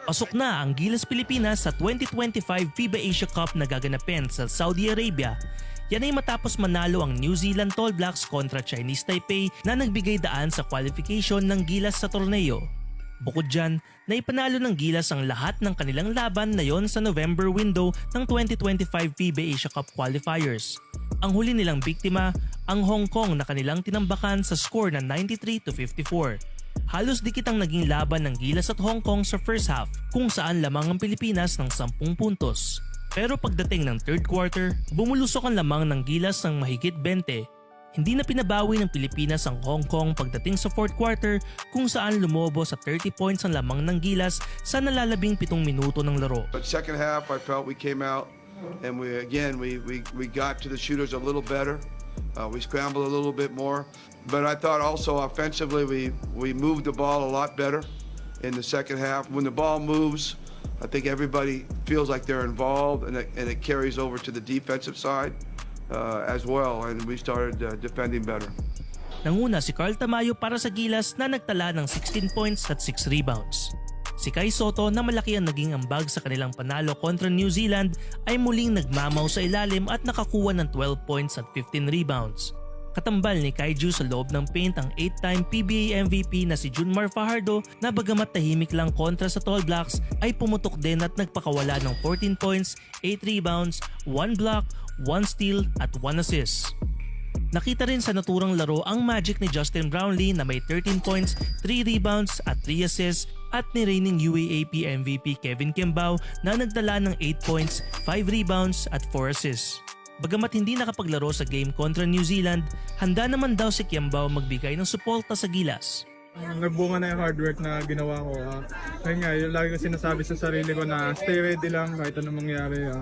Pasok na ang Gilas Pilipinas sa 2025 FIBA Asia Cup na gaganapin sa Saudi Arabia. Yan ay matapos manalo ang New Zealand Tall Blacks kontra Chinese Taipei na nagbigay daan sa qualification ng Gilas sa torneo. Bukod dyan, naipanalo ng Gilas ang lahat ng kanilang laban na yon sa November window ng 2025 FIBA Asia Cup qualifiers. Ang huli nilang biktima, ang Hong Kong na kanilang tinambakan sa score na 93-54. Halos dikit ang naging laban ng Gilas at Hong Kong sa first half kung saan lamang ang Pilipinas ng 10 puntos. Pero pagdating ng third quarter, bumulusok ang lamang ng Gilas ng mahigit 20. Hindi na pinabawi ng Pilipinas ang Hong Kong pagdating sa fourth quarter kung saan lumobo sa 30 points ang lamang ng Gilas sa nalalabing 7 minuto ng laro. But second half, I felt we came out and we got to the shooters a little better. We scrambled a little bit more. But I thought also offensively we moved the ball a lot better in the second half. When the ball moves, I think everybody feels like they're involved and it carries over to the defensive side as well. And we started defending better. Nanguna si Carl Tamayo para sa Gilas na nagtala ng 16 points at 6 rebounds. Si Kai Soto na malaki ang naging ambag sa kanilang panalo kontra New Zealand ay muling nagmamaw sa ilalim at nakakuha ng 12 points at 15 rebounds. Katambal ni Kaiju sa loob ng paint ang 8-time PBA MVP na si Junmar Fajardo na bagamat tahimik lang kontra sa Tall Blacks ay pumutok din at nagpakawala ng 14 points, 8 rebounds, 1 block, 1 steal at 1 assist. Nakita rin sa naturang laro ang magic ni Justin Brownlee na may 13 points, 3 rebounds at 3 assists at ni reigning UAAP MVP Kevin Kimbao na nagdala ng 8 points, 5 rebounds at 4 assists. Bagamat hindi nakapaglaro sa game kontra New Zealand, handa naman daw si Kimbao magbigay ng suporta sa Gilas. Nagbunga na yung hard work na ginawa ko. Kaya nga, yung lagi ko sinasabi sa sarili ko na stay ready lang kahit anong mangyari.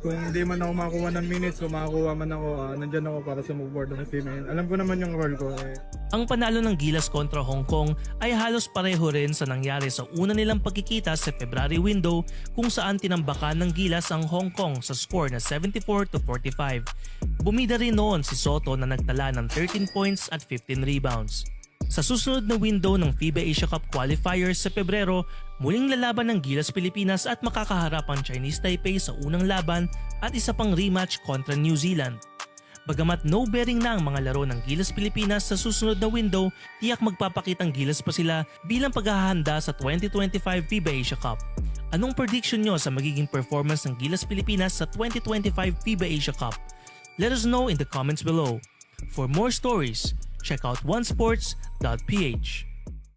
Kung hindi man ako makakuha ng minutes o makakuha man ako, nandyan ako para sa move board ng team. Alam ko naman yung role ko. Ang panalo ng Gilas kontra Hong Kong ay halos pareho rin sa nangyari sa una nilang pagkikita sa February window kung saan tinambakan ng Gilas ang Hong Kong sa score na 74-45. Bumida rin noon si Soto na nagtala ng 13 points at 15 rebounds. Sa susunod na window ng FIBA Asia Cup qualifiers sa Pebrero, muling lalaban ng Gilas Pilipinas at makakaharap ang Chinese Taipei sa unang laban at isa pang rematch kontra New Zealand. Bagamat no bearing na ang mga laro ng Gilas Pilipinas sa susunod na window, tiyak magpapakitang Gilas pa sila bilang paghahanda sa 2025 FIBA Asia Cup. Anong prediction nyo sa magiging performance ng Gilas Pilipinas sa 2025 FIBA Asia Cup? Let us know in the comments below. For more stories, check out onesports.ph.